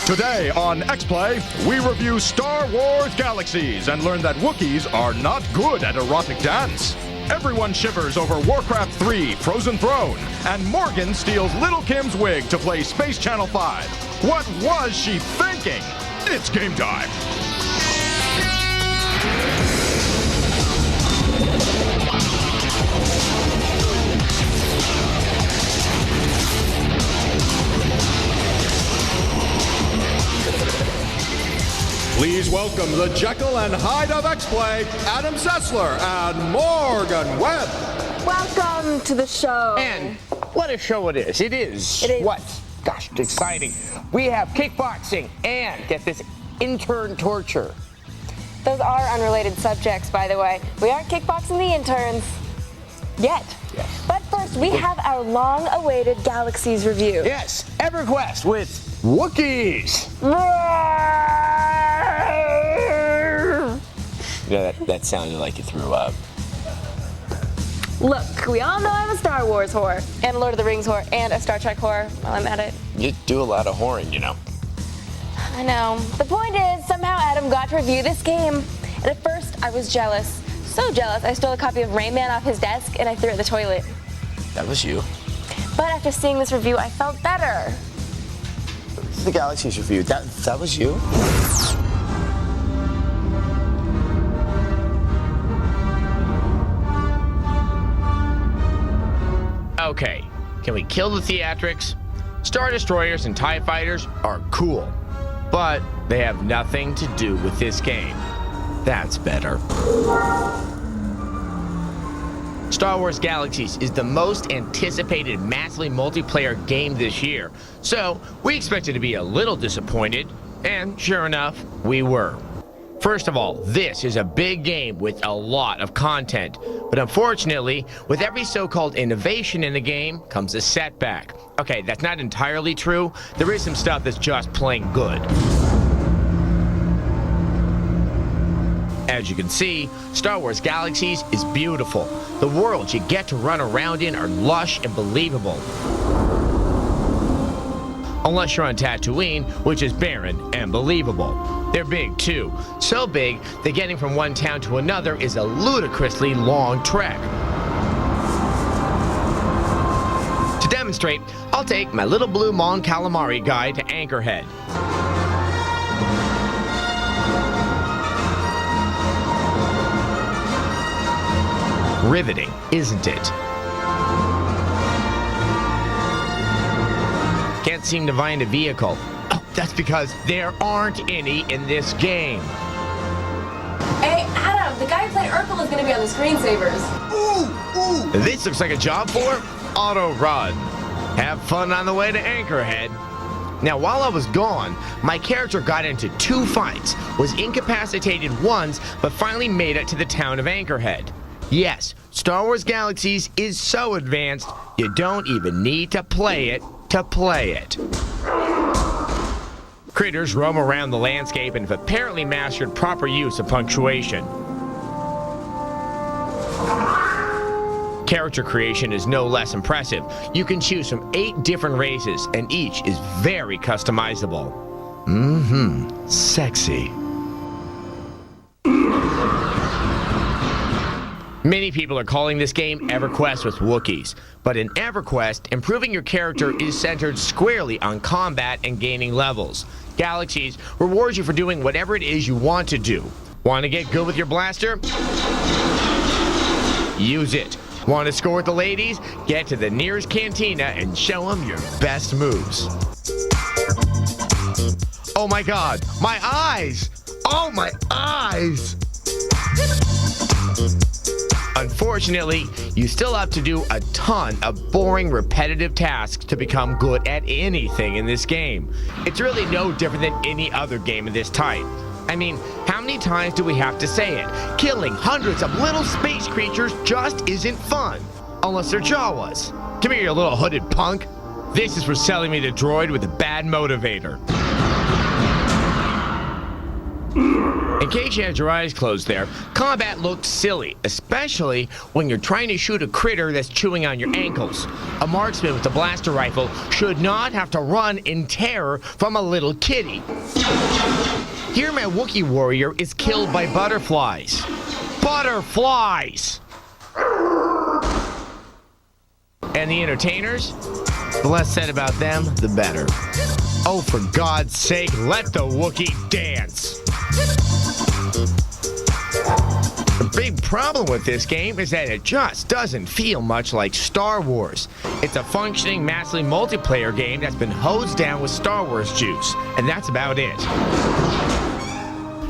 Today on X-Play, we review Star Wars Galaxies and learn that Wookiees are not good at erotic dance. Everyone shivers over Warcraft III, Frozen Throne, and Morgan steals Little Kim's wig to play Space Channel 5. What was she thinking? It's game time. Please welcome the Jekyll and Hyde of X-Play, Adam Sessler and Morgan Webb. Welcome to the show. And what a show it is. It is. What? Gosh, it's exciting. We have kickboxing and, get this, intern torture. Those are unrelated subjects, by the way. We aren't kickboxing the interns. Yet. Yes. But first, we have our long-awaited Galaxies review. Yes, EverQuest with Wookiees. Yeah, that sounded like you threw up. Look, we all know I'm a Star Wars whore, and a Lord of the Rings whore, and a Star Trek whore while I'm at it. You do a lot of whoring, you know. I know. The point is, somehow Adam got to review this game. And at first, I was jealous. So jealous, I stole a copy of Rain Man off his desk, and I threw it in the toilet. That was you. But after seeing this review, I felt better. This is the Galaxies review. That was you? Okay, can we kill the theatrics? Star Destroyers and TIE Fighters are cool, but they have nothing to do with this game. That's better. Star Wars Galaxies is the most anticipated massively multiplayer game this year, so we expected to be a little disappointed, and sure enough, we were. First of all, this is a big game with a lot of content, but unfortunately, with every so-called innovation in the game comes a setback. Okay, that's not entirely true. There is some stuff that's just plain good. As you can see, Star Wars Galaxies is beautiful. The worlds you get to run around in are lush and believable. Unless you're on Tatooine, which is barren and believable. They're big too. So big that getting from one town to another is a ludicrously long trek. To demonstrate, I'll take my little blue Mon Calamari guide to Anchorhead. Riveting, isn't it? Can't seem to find a vehicle. Oh, that's because there aren't any in this game. Hey, Adam, the guy who played Urkel is going to be on the screensavers. Ooh! This looks like a job for Auto Run. Have fun on the way to Anchorhead. Now, while I was gone, my character got into 2 fights, was incapacitated once, but finally made it to the town of Anchorhead. Yes, Star Wars Galaxies is so advanced, you don't even need to play it to play it. Critters roam around the landscape and have apparently mastered proper use of punctuation. Character creation is no less impressive. You can choose from 8 different races, and each is very customizable. Sexy. Many people are calling this game EverQuest with Wookiees, but in EverQuest, improving your character is centered squarely on combat and gaining levels. Galaxies rewards you for doing whatever it is you want to do. Want to get good with your blaster? Use it. Want to score with the ladies? Get to the nearest cantina and show them your best moves. Oh my god, my eyes! Oh my eyes! Unfortunately, you still have to do a ton of boring, repetitive tasks to become good at anything in this game. It's really no different than any other game of this type. I mean, how many times do we have to say it? Killing hundreds of little space creatures just isn't fun. Unless they're Jawas. Come here, you little hooded punk. This is for selling me the droid with a bad motivator. In case you had your eyes closed there, combat looked silly, especially when you're trying to shoot a critter that's chewing on your ankles. A marksman with a blaster rifle should not have to run in terror from a little kitty. Here my Wookiee warrior is killed by butterflies. Butterflies! And the entertainers? The less said about them, the better. Oh, for God's sake, let the Wookiee dance! The big problem with this game is that it just doesn't feel much like Star Wars. It's a functioning, massively multiplayer game that's been hosed down with Star Wars juice, and that's about it.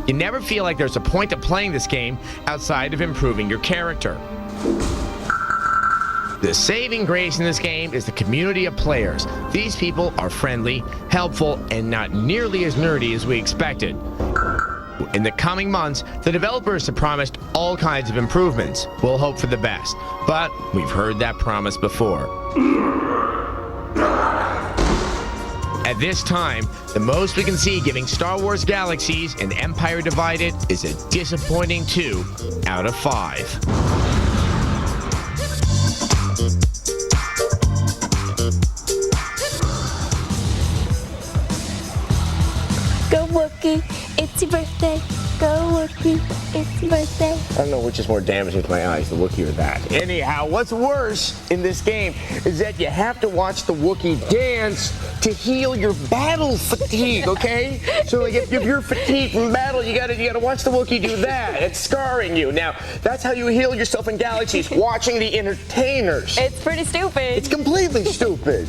You never feel like there's a point to playing this game outside of improving your character. The saving grace in this game is the community of players. These people are friendly, helpful, and not nearly as nerdy as we expected. In the coming months, the developers have promised all kinds of improvements. We'll hope for the best, but we've heard that promise before. At this time, the most we can see giving Star Wars Galaxies and Empire Divided is a disappointing 2 out of 5. Go Wookie, it's your birthday. Go Wookie, it's your birthday. I don't know which is more damaging to my eyes, the Wookiee or that. Anyhow, what's worse in this game is that you have to watch the Wookiee dance to heal your battle fatigue, okay? So like if you're fatigued from battle, you gotta watch the Wookiee do that. It's scarring you. Now, that's how you heal yourself in Galaxies, watching the entertainers. It's pretty stupid. It's completely stupid.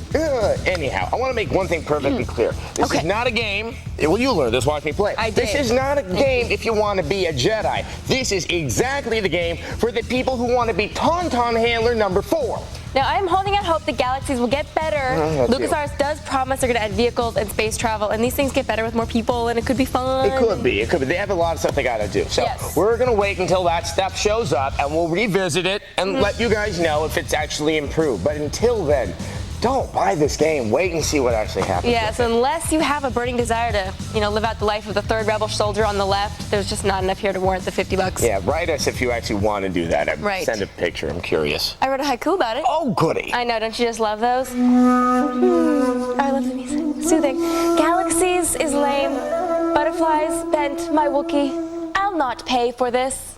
Anyhow, I want to make one thing perfectly clear. This is not a game. Well, you learned this. Watch me play. I did. This is not a game if you want to be a Jedi. This is exactly the game for the people who want to be Tauntaun Handler number 4. Now, I'm holding out hope that Galaxies will get better. LucasArts does promise they're going to add vehicles and space travel, and these things get better with more people, and it could be fun. It could be. They have a lot of stuff they got to do. So we're going to wait until that stuff shows up, and we'll revisit it and let you guys know if it's actually improved. But until then, don't buy this game. Wait and see what actually happens. Yes, unless you have a burning desire to, live out the life of the third rebel soldier on the left, there's just not enough here to warrant the $50. Yeah, write us if you actually want to do that. Right. Send a picture. I'm curious. I wrote a haiku about it. Oh, goody. I know. Don't you just love those? I love the music. Soothing. Galaxies is lame. Butterflies bent my Wookiee. I'll not pay for this.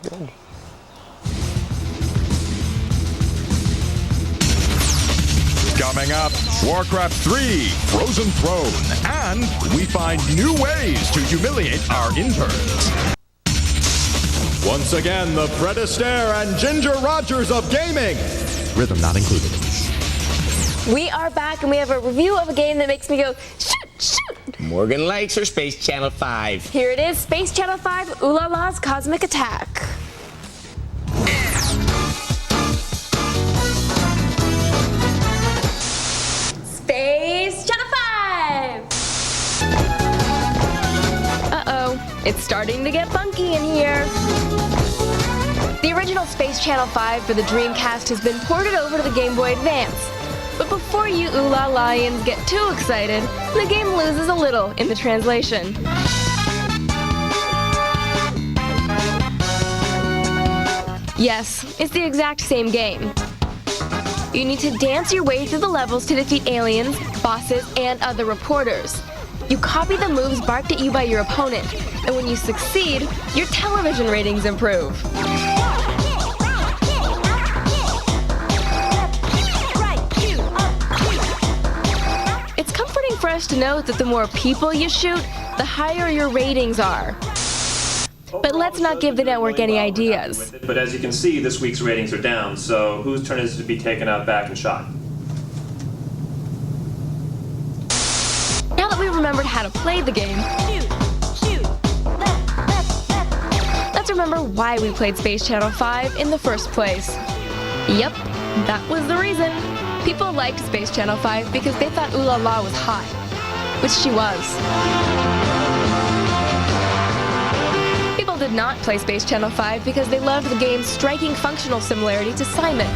Good. Coming up, Warcraft III, Frozen Throne, and we find new ways to humiliate our interns. Once again, the Fred Astaire and Ginger Rogers of gaming. Rhythm not included. We are back, and we have a review of a game that makes me go, shoot, shoot. Morgan likes her Space Channel 5. Here it is, Space Channel 5, Ulala's Cosmic Attack. Space Channel 5! Uh-oh, it's starting to get funky in here. The original Space Channel 5 for the Dreamcast has been ported over to the Game Boy Advance. But before you Ulala-lions get too excited, the game loses a little in the translation. Yes, it's the exact same game. You need to dance your way through the levels to defeat aliens, bosses, and other reporters. You copy the moves barked at you by your opponent, and when you succeed, your television ratings improve. It's comforting for us to note that the more people you shoot, the higher your ratings are. But let's not give the network any ideas. But as you can see, this week's ratings are down, so whose turn is it to be taken out back and shot? Now that we've remembered how to play the game, let's remember why we played Space Channel 5 in the first place. Yep, that was the reason. People liked Space Channel 5 because they thought Ulala was hot, which she was. People did not play Space Channel 5 because they loved the game's striking functional similarity to Simon.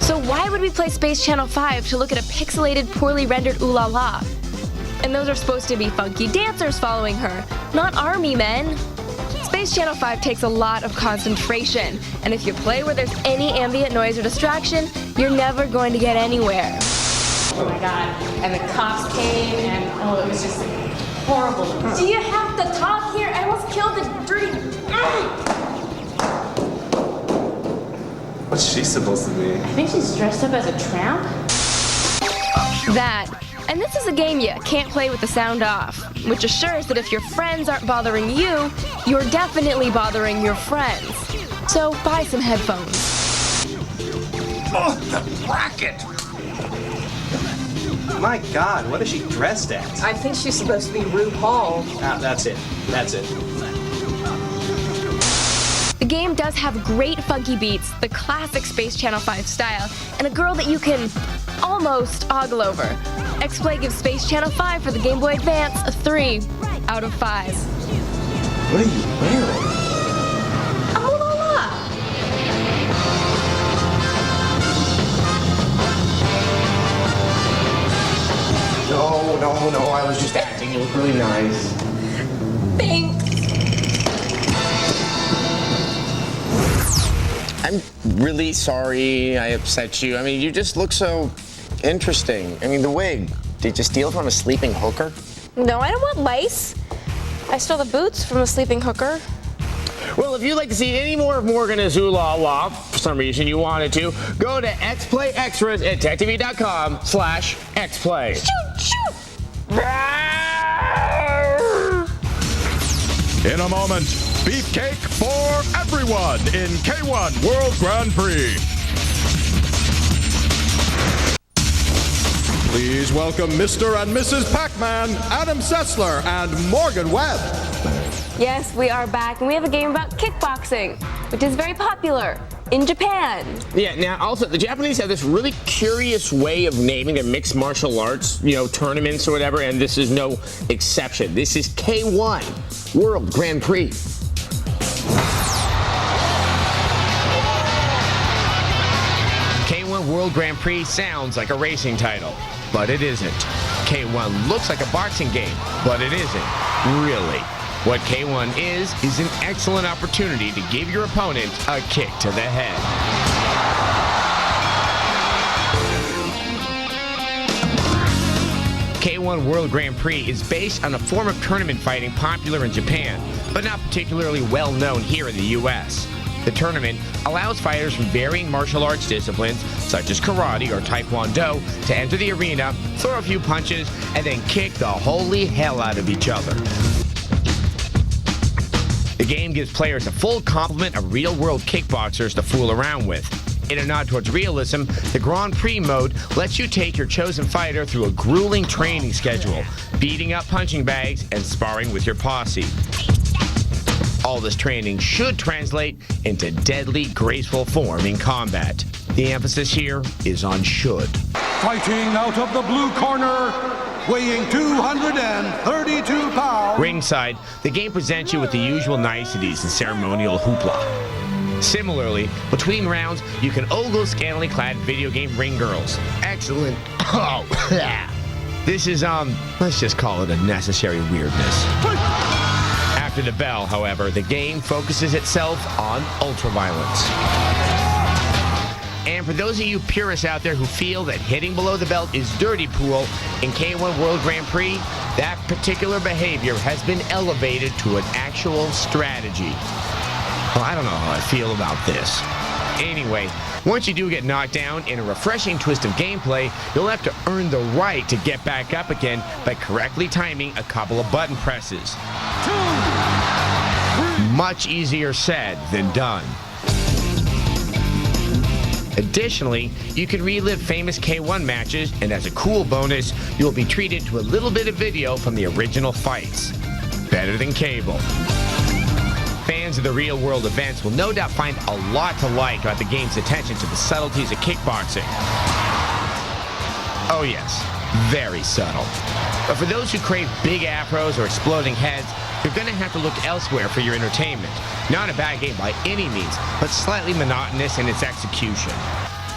So why would we play Space Channel 5 to look at a pixelated, poorly rendered Ulala? And those are supposed to be funky dancers following her, not army men. Space Channel 5 takes a lot of concentration, and if you play where there's any ambient noise or distraction, you're never going to get anywhere. Oh my god. And the cops came and it was just horrible. Do you have to talk here? I almost killed the dirty... What's she supposed to be? I think she's dressed up as a tramp. That. And this is a game you can't play with the sound off, which assures that if your friends aren't bothering you, you're definitely bothering your friends. So buy some headphones. Oh, the racket! My God, what is she dressed as? I think she's supposed to be RuPaul. Ah, that's it. That's it. The game does have great funky beats, the classic Space Channel 5 style, and a girl that you can almost ogle over. X-Play gives Space Channel 5 for the Game Boy Advance a 3 out of 5. What are you wearing? I'm Ulala! No, I was just acting. You look really nice. Thanks. I'm really sorry I upset you. I mean, you just look so interesting. I mean, the wig. Did you steal from a sleeping hooker? No, I don't want lice. I stole the boots from a sleeping hooker. Well, if you'd like to see any more of Morgan as Ulala, for some reason you wanted to, go to XPlay Extras at techtv.com/XPlay. Shoot, shoot! In a moment, beefcake for everyone in K-1 World Grand Prix. Please welcome Mr. and Mrs. Pac-Man, Adam Sessler and Morgan Webb. Yes, we are back, and we have a game about kickboxing, which is very popular in Japan. Yeah, now also, the Japanese have this really curious way of naming their mixed martial arts, tournaments or whatever, and this is no exception. This is K-1 World Grand Prix. K-1 World Grand Prix sounds like a racing title, but it isn't. K-1 looks like a boxing game, but it isn't. Really. What K-1 is an excellent opportunity to give your opponent a kick to the head. K-1 World Grand Prix is based on a form of tournament fighting popular in Japan, but not particularly well known here in the U.S. The tournament allows fighters from varying martial arts disciplines, such as karate or taekwondo, to enter the arena, throw a few punches, and then kick the holy hell out of each other. The game gives players a full complement of real-world kickboxers to fool around with. In a nod towards realism, the Grand Prix mode lets you take your chosen fighter through a grueling training schedule, beating up punching bags and sparring with your posse. All this training should translate into deadly, graceful form in combat. The emphasis here is on should. Fighting out of the blue corner, weighing 232 pounds. Ringside, the game presents you with the usual niceties and ceremonial hoopla. Similarly, between rounds, you can ogle scantily clad video game ring girls. Excellent. Oh, this is, let's just call it a necessary weirdness. After the bell, however, the game focuses itself on ultraviolence. And for those of you purists out there who feel that hitting below the belt is dirty pool, in K-1 World Grand Prix, that particular behavior has been elevated to an actual strategy. Well, I don't know how I feel about this. Anyway, once you do get knocked down, in a refreshing twist of gameplay, you'll have to earn the right to get back up again by correctly timing a couple of button presses. Much easier said than done. Additionally, you can relive famous K-1 matches, and as a cool bonus, you'll be treated to a little bit of video from the original fights. Better than cable. Fans of the real-world events will no doubt find a lot to like about the game's attention to the subtleties of kickboxing. Oh yes, very subtle. But for those who crave big afros or exploding heads, you're going to have to look elsewhere for your entertainment. Not a bad game by any means, but slightly monotonous in its execution.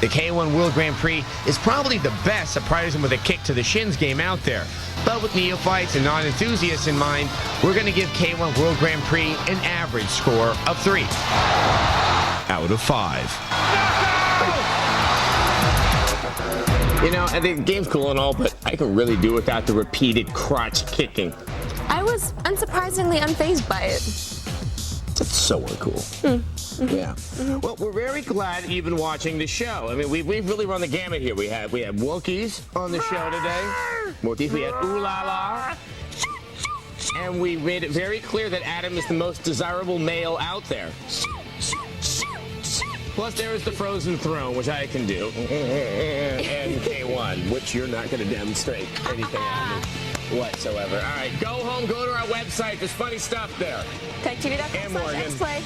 The K-1 World Grand Prix is probably the best surprising with a kick to the shins game out there. But with neophytes and non-enthusiasts in mind, we're going to give K-1 World Grand Prix an average score of 3 out of 5. You know, I think the game's cool and all, but I can really do without the repeated crotch kicking. I was unsurprisingly unfazed by it. It's so uncool. Yeah. Well, we're very glad you've been watching the show. I mean, we've really run the gamut here. We have Wookiees on the show today. Wookiees. We had Ulala. And we made it very clear that Adam is the most desirable male out there. Plus, there is the Frozen Throne, which I can do. And K-1, which you're not going to demonstrate anything on me whatsoever. All right, go home, go to our website. There's funny stuff there. KTV.com/XPlay.